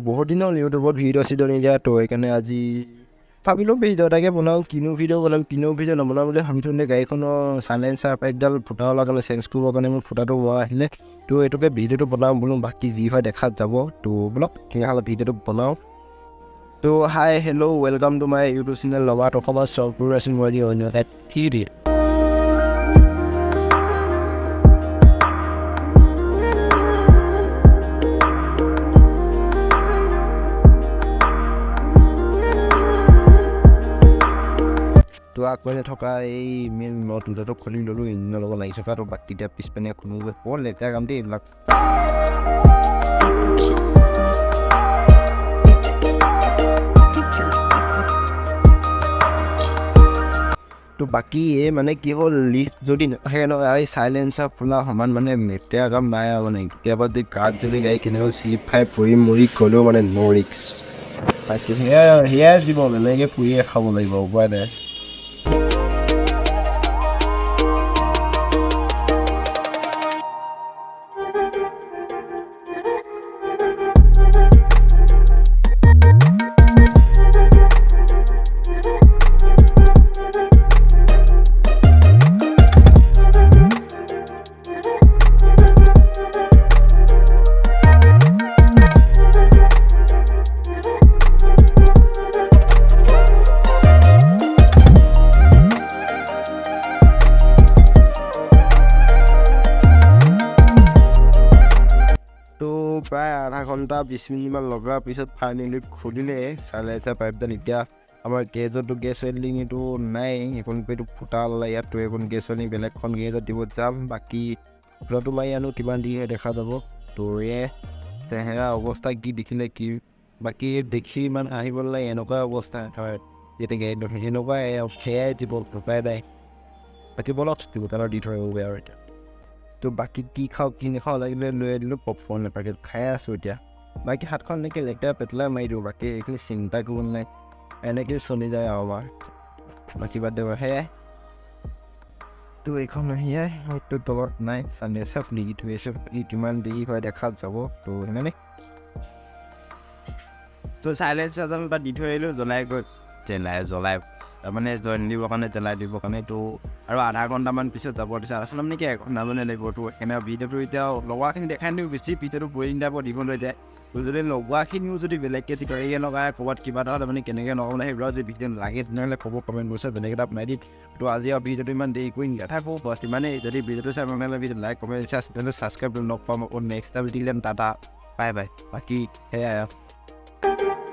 বহুত দিন হ'ল ইউটিউবত ভিডিঅ' চিডিঅ' নিদিয়া তো সেইকাৰণে আজি ভাবিলোঁ ভিডিঅ' এটাকে বনাওঁ কিনো ভিডিঅ' বনাম কিনো ভিডিঅ' নবনাওঁ বুলি ভাবি থৈ গাড়ীখনৰ চাইলেঞ্চাৰ পাইপডাল ফুটাও লগালে চেঞ্জ কৰিবৰ কাৰণে মোৰ ফুটাটো হোৱা আহিলে তো এইটোকে ভিডিঅ'টো বনাওঁ বোলো বাকী যি হয় দেখাত যাব তো বলক তেতিয়াহ'লে ভিডিঅ'টো বনাওঁ তো hi hello' welcome to my YouTube channel লবাত অসমত চৰপুৰ আছিল মই দি অন্য এট থ্ৰী তো আগফালে থকা এই মেইন নট দুটাটো খুলি ল'লোঁ ইঞ্জিনৰ লগত লাগি থকা তো বাকী এতিয়া পিছপিনে খুলিব বৰ লেতেৰা কাম দেই এইবিলাক তো বাকী এই মানে কি হ'ল লিফ্ট যদি নাথাকে ন এই চাইলেঞ্চাৰ খোলা সমান মানে লেতেৰা কাম নাই আৰু মানে কেতিয়াবা যদি গাত যদি গাড়ী কেনেকৈ শ্লিপ খাই পৰি মৰি গ'লেও মানে ন' ৰিক্স সেয়াই জীৱন এনেকৈ পুৰিয়ে খাব লাগিব উপায় নাই প্ৰায় আধা ঘণ্টা 20 মিনিটমান লগাৰ পিছত ফাইনেলি খুলিলে চাইলেঞ্চাৰ পাইপডাল এতিয়া আমাৰ গেজতো গেছ ৱেল্ডিংটো নাই এখন এইটো ফুটা ওলাই ইয়াততো এখন গেছ ৱেল্ডিং বেলেগখন গেজত দিব যাম বাকী ফুটাটো মাৰি আনো কিমান দিয়ে দেখা যাব তো চেহেৰা অৱস্থা কি দেখিলে কি বাকী দেখি ইমান আহিবলৈ এনেকুৱা অৱস্থা হয় যেতিয়া গাড়ীত সেনেকুৱাই সেয়াই দিব উপায় নাই বাকী বলক দোকানত দি থৈ আহিবগৈ আৰু এতিয়া তো বাকী কি খাওঁ কি নাখাওঁ লাগিলে লৈ দিলোঁ পপকৰ্ণ এপেকেট খাই আছোঁ এতিয়া বাকী হাতখন এনেকৈ লেতেৰা পেটেলাই মাৰি দিওঁ বাকী এইখিনি চিন্তা কৰিব নাই এনেকৈ চলি যায় আৰু আমাৰ বাকী বাদ দিব সেয়াই তো এইখন সেয়াই হয়তো তলত নাই চাইলেঞ্চাৰ খুলি থৈ আছে কিমান দেৰি হয় দেখা যাব তো সিমানে তো চাইলেঞ্চাৰডাল তাত দি থৈ আহিলোঁ জ্বলাই গৈ জ্বলাই মানে জইন দিবৰ কাৰণে জ্বলাই দিবৰ কাৰণে তো আৰু আধা ঘণ্টামান পিছত যাব দিছে আচলতে মানে কি এঘণ্টা মানে লাগিব তো সেইকাৰণে ভিডিঅ'টো এতিয়া লগোৱাখিনি দেখাই দিওঁ বেছি ভিডিঅ'টো বৰিং টাইপত দিবলৈ যায় তো যদি লগোৱাখিনিও যদি বেলেগকৈ টিকাৰীয়ে লগাই ক'ৰবাত কিবা এটা হ'লে মানে কেনেকৈ লগাবলৈ সেইবিলাক যদি ভিডিঅ' লাগে তেনেহ'লে ক'ব কমেণ্ট বক্সত বেলেগ এটা বনাই দিম তো আজি আৰু ভিডিঅ'টো ইমান দেৰি কৰি নাথাকোঁ বাছ ইমানেই যদি ভিডিঅ'টো চাই মানে ভিডিঅ' লাইক কমেণ্ট তেনেহ'লে ছাবস্ক্ৰাইব লগ পাম আকৌ নেক্সট টাইম দিলে টাটা বাই বাই বাকী সেয়াই